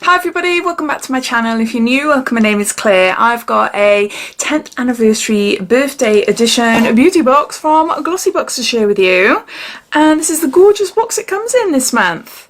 Hi everybody, welcome back to my channel. If you're new, welcome, my name is Claire. I've got a 10th anniversary birthday edition beauty box from Glossybox to share with you. And this is the gorgeous box it comes in this month.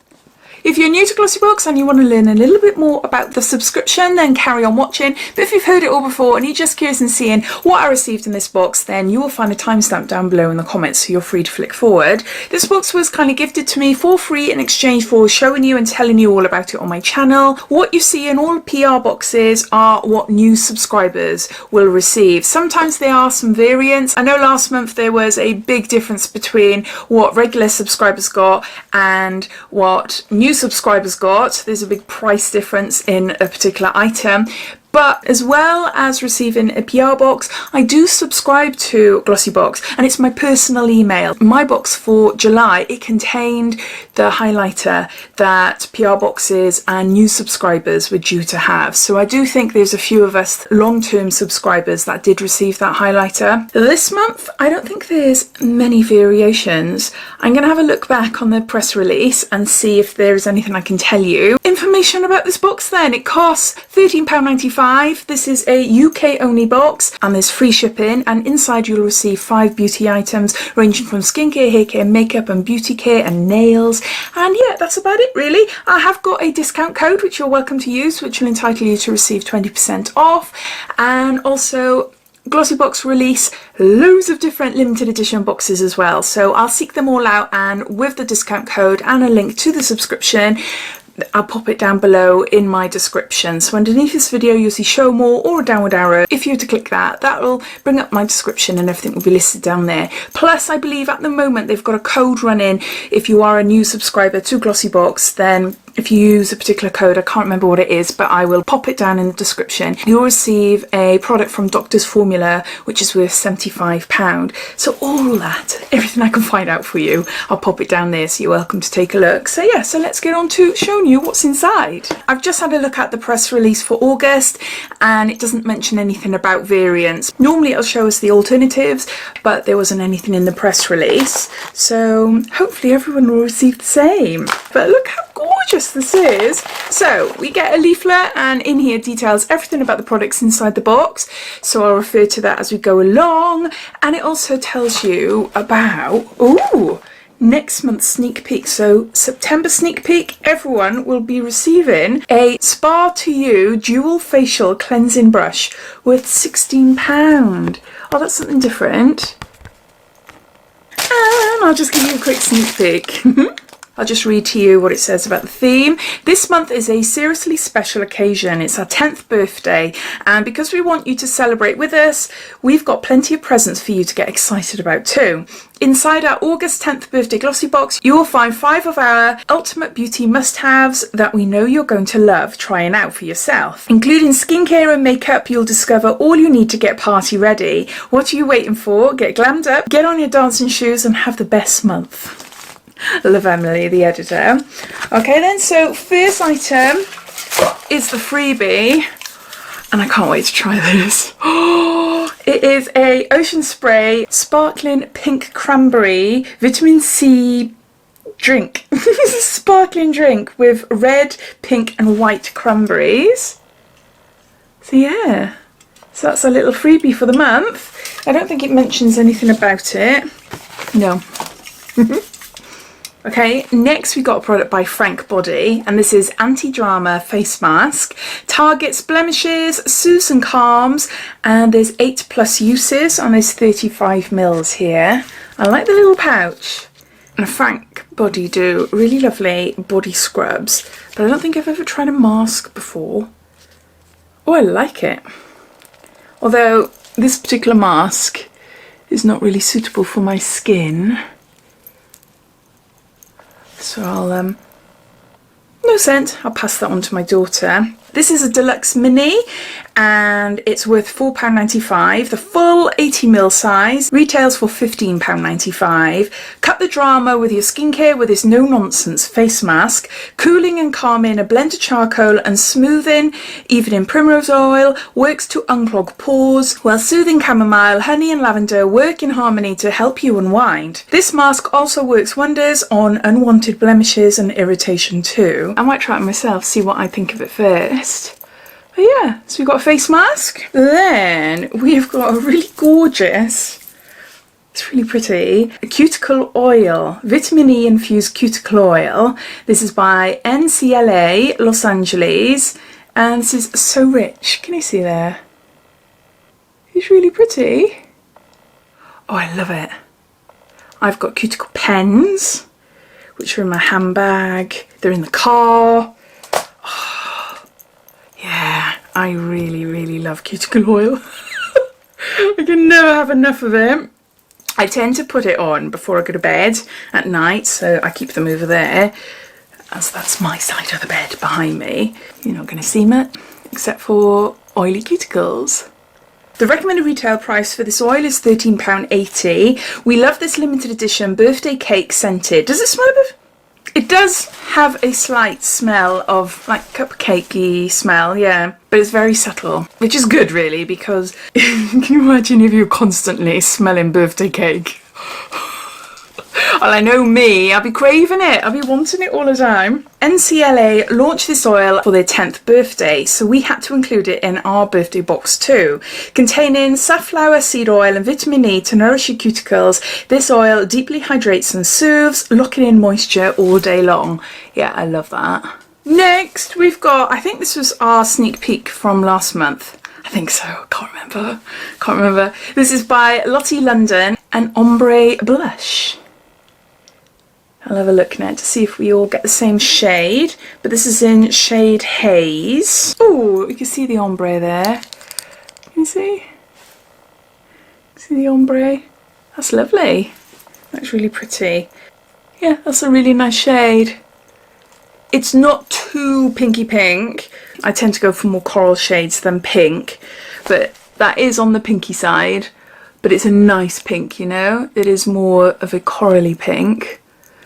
If you're new to Glossybox and you want to learn a little bit more about the subscription, then carry on watching. But if you've heard it all before and you're just curious in seeing what I received in this box, then you will find a timestamp down below in the comments, so you're free to flick forward. This box was kindly gifted to me for free in exchange for showing you and telling you all about it on my channel. What you see in all PR boxes are what new subscribers will receive. Sometimes there are some variants. I know last month there was a big difference between what regular subscribers got and what new subscribers got. There's a big price difference in a particular item. But as well as receiving a PR box, I do subscribe to Glossybox, and it's my personal email. My box for July, it contained the highlighter that PR boxes and new subscribers were due to have. So I do think there's a few of us long-term subscribers that did receive that highlighter. This month, I don't think there's many variations. I'm going to have a look back on the press release and see if there is anything I can tell you. Information about this box then, it costs £13.95. This is a UK only box and there's free shipping, and inside you'll receive 5 beauty items ranging from skincare, hair care, makeup and beauty care and nails. And yeah, that's about it really. I have got a discount code which you're welcome to use, which will entitle you to receive 20% off. And also Glossybox release loads of different limited edition boxes as well, so I'll seek them all out, and with the discount code and a link to the subscription, I'll pop it down below in my description. So underneath this video you'll see show more or a downward arrow. If you were to click that, that will bring up my description and everything will be listed down there. Plus I believe at the moment they've got a code running. If you are a new subscriber to Glossybox, then if you use a particular code, I can't remember what it is, but I will pop it down in the description, you'll receive a product from Doctor's Formula which is worth £75. So all that, everything I can find out for you, I'll pop it down there, so you're welcome to take a look. So yeah, so let's get on to showing you what's inside. I've just had a look at the press release for August and it doesn't mention anything about variants. Normally it'll show us the alternatives, but there wasn't anything in the press release, so hopefully everyone will receive the same. But look how gorgeous this is. So we get a leaflet, and in here details everything about the products inside the box, so I'll refer to that as we go along. And it also tells you about next month's sneak peek. So September sneak peek, everyone will be receiving a Spa to You dual facial cleansing brush worth £16. Oh, that's something different. And I'll just give you a quick sneak peek. I'll just read to you what it says about the theme. This month is a seriously special occasion. It's our 10th birthday, and because we want you to celebrate with us, we've got plenty of presents for you to get excited about too. Inside our August 10th birthday glossy box, you will find 5 of our ultimate beauty must-haves that we know you're going to love trying out for yourself. Including skincare and makeup, you'll discover all you need to get party ready. What are you waiting for? Get glammed up, get on your dancing shoes and have the best month. Love Emily, the editor. Okay then, so first item is the freebie, and I can't wait to try this. It is a Ocean Spray sparkling pink cranberry vitamin C drink. Sparkling drink with red, pink and white cranberries. So yeah, so that's a little freebie for the month. I don't think it mentions anything about it. No. Okay, next we got a product by Frank Body, and this is Anti-Drama Face Mask. Targets blemishes, soothes and calms, and there's 8+ uses, and there's 35ml here. I like the little pouch. And Frank Body do really lovely body scrubs, but I don't think I've ever tried a mask before. Oh, I like it. Although this particular mask is not really suitable for my skin. So I'll, no scent, I'll pass that on to my daughter. This is a deluxe mini and it's worth £4.95. The full 80ml size retails for £15.95. Cut the drama with your skincare with this no-nonsense face mask. Cooling and calming, a blend of charcoal and smoothing, even in primrose oil, works to unclog pores, while soothing chamomile, honey and lavender work in harmony to help you unwind. This mask also works wonders on unwanted blemishes and irritation too. I might try it myself, see what I think of it first. But yeah, so we've got a face mask. Then we've got a really gorgeous, it's really pretty, a Cuticle Oil, vitamin E infused cuticle oil. This is by NCLA Los Angeles, and this is so rich. Can you see there? It's really pretty. Oh, I love it. I've got cuticle pens, which are in my handbag. They're in the car. Oh, yeah, I really, really love cuticle oil. I can never have enough of it. I tend to put it on before I go to bed at night, so I keep them over there, as that's my side of the bed behind me. You're not going to see much, except for oily cuticles. The recommended retail price for this oil is £13.80. We love this limited edition birthday cake scented. Does it smell a bit? It does have a slight smell of like cupcakey smell, yeah, but it's very subtle, which is good really, because can you imagine if you're constantly smelling birthday cake? Well, I know me, I'll be craving it, I'll be wanting it all the time. NCLA launched this oil for their 10th birthday, so we had to include it in our birthday box too. Containing safflower seed oil and vitamin E to nourish your cuticles, this oil deeply hydrates and soothes, locking in moisture all day long. Yeah, I love that. Next, we've got, I think this was our sneak peek from last month. I think so, can't remember. This is by Lottie London, an Ombre blush. I'll have a look now to see if we all get the same shade, but this is in shade Haze. Oh, you can see the ombre there. Can you see? See the ombre? That's lovely. That's really pretty. Yeah, that's a really nice shade. It's not too pinky pink. I tend to go for more coral shades than pink, but that is on the pinky side. But it's a nice pink, you know? It is more of a corally pink.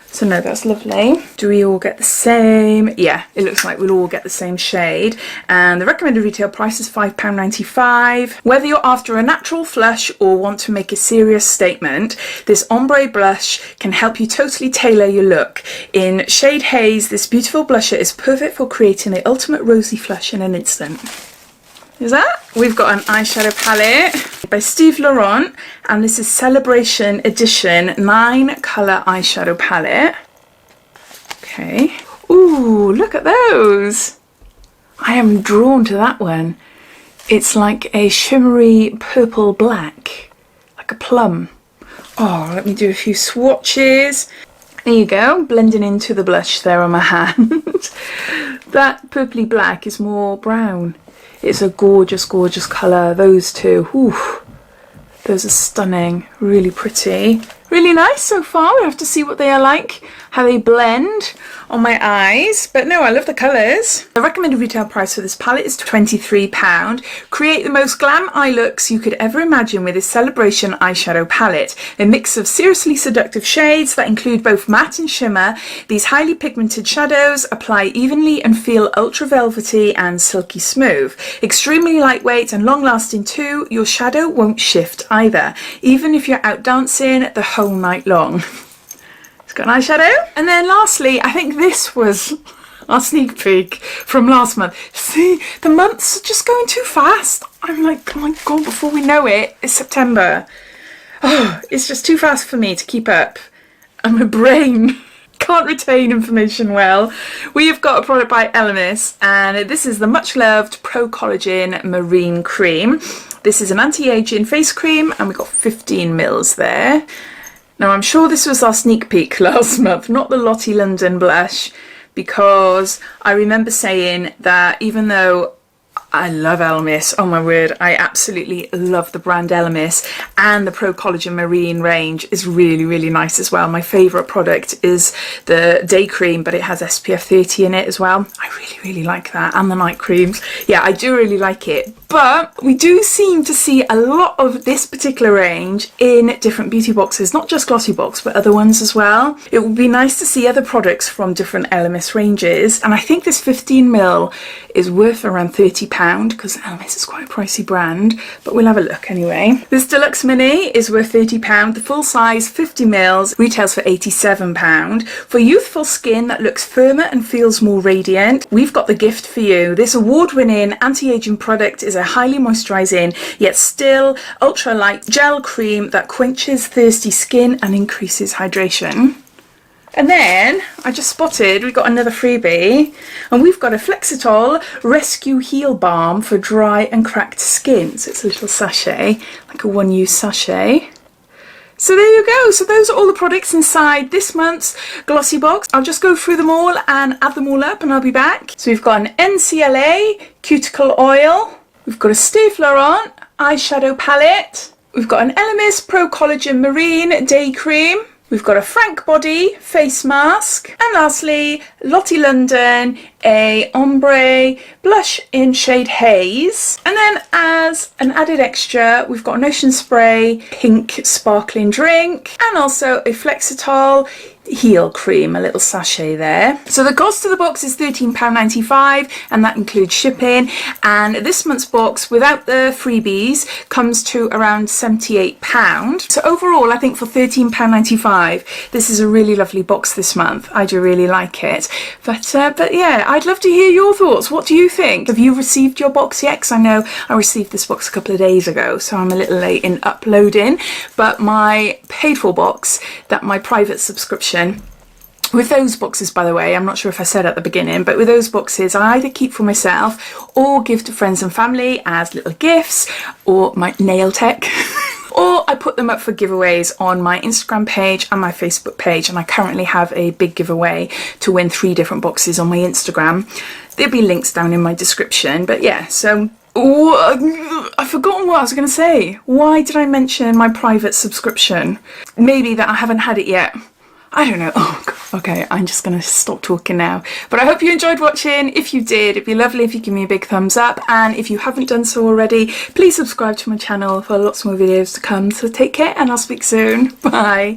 So no, that's lovely. Do we all get the same? Yeah, it looks like we'll all get the same shade. And the recommended retail price is £5.95. Whether you're after a natural flush or want to make a serious statement, this ombre blush can help you totally tailor your look. In shade Haze, this beautiful blusher is perfect for creating the ultimate rosy flush in an instant. Is that? We've got an eyeshadow palette by Steve Laurent, and this is Celebration Edition 9 colour eyeshadow palette. Okay. Ooh, look at those. I am drawn to that one. It's like a shimmery purple black, like a plum. Oh, let me do a few swatches. There you go, blending into the blush there on my hand. That purpley black is more brown. It's a gorgeous, gorgeous colour. Those two, whew, those are stunning, really pretty. Really nice so far. We'll have to see what they are like, how they blend on my eyes. But no, I love the colours. The recommended retail price for this palette is £23. Create the most glam eye looks you could ever imagine with this Celebration eyeshadow palette. A mix of seriously seductive shades that include both matte and shimmer. These highly pigmented shadows apply evenly and feel ultra velvety and silky smooth. Extremely lightweight and long lasting too. Your shadow won't shift either, even if you're out dancing the whole night long. It's got an eyeshadow. And then lastly, I think this was our sneak peek from last month. See, the months are just going too fast. I'm like, oh my god, before we know it, it's September. Oh, it's just too fast for me to keep up. And my brain can't retain information well. We have got a product by Elemis, and this is the much loved Pro Collagen Marine Cream. This is an anti-aging face cream, and we've got 15 mils there. Now, I'm sure this was our sneak peek last month, not the Lottie London blush, because I remember saying that even though I love Elemis. Oh my word, I absolutely love the brand Elemis, and the Pro Collagen Marine range is really, really nice as well. My favourite product is the day cream, but it has SPF 30 in it as well. I really, really like that, and the night creams. Yeah, I do really like it. But we do seem to see a lot of this particular range in different beauty boxes, not just Glossybox, but other ones as well. It would be nice to see other products from different Elemis ranges, and I think this 15ml is worth around £30 because Elemis is quite a pricey brand, but we'll have a look anyway. This Deluxe Mini is worth £30. The full size 50ml retails for £87. For youthful skin that looks firmer and feels more radiant, we've got the gift for you. This award-winning anti-aging product is a highly moisturising yet still ultra light gel cream that quenches thirsty skin and increases hydration. And then I just spotted we've got another freebie, and we've got a Flexitol Rescue Heal Balm for dry and cracked skin. So it's a little sachet, like a one-use sachet. So there you go. So those are all the products inside this month's Glossybox. I'll just go through them all and add them all up and I'll be back. So we've got an NCLA Cuticle Oil. We've got a Stay Florent Eyeshadow Palette. We've got an Elemis Pro Collagen Marine Day Cream. We've got a Frank Body face mask, and lastly Lottie London a ombre blush in shade Haze. And then as an added extra we've got an Ocean Spray pink sparkling drink, and also a Flexitol Heal Cream, a little sachet there. So the cost of the box is £13.95, and that includes shipping, and this month's box without the freebies comes to around £78. So overall I think for £13.95 this is a really lovely box this month. I do really like it, but yeah, I'd love to hear your thoughts. What do you think? Have you received your box yet? Because I know I received this box a couple of days ago, so I'm a little late in uploading, but my paid for box, that my private subscription, with those boxes, by the way, I'm not sure if I said at the beginning, but with those boxes I either keep for myself or give to friends and family as little gifts, or my nail tech or I put them up for giveaways on my Instagram page and my Facebook page, and I currently have a big giveaway to win 3 different boxes on my Instagram. There'll be links down in my description, but yeah, so I've forgotten what I was going to say. Why did I mention my private subscription? Maybe that I haven't had it yet. I don't know. Oh, God. Okay, I'm just going to stop talking now. But I hope you enjoyed watching. If you did, it'd be lovely if you give me a big thumbs up. And if you haven't done so already, please subscribe to my channel for lots more videos to come. So take care, and I'll speak soon. Bye.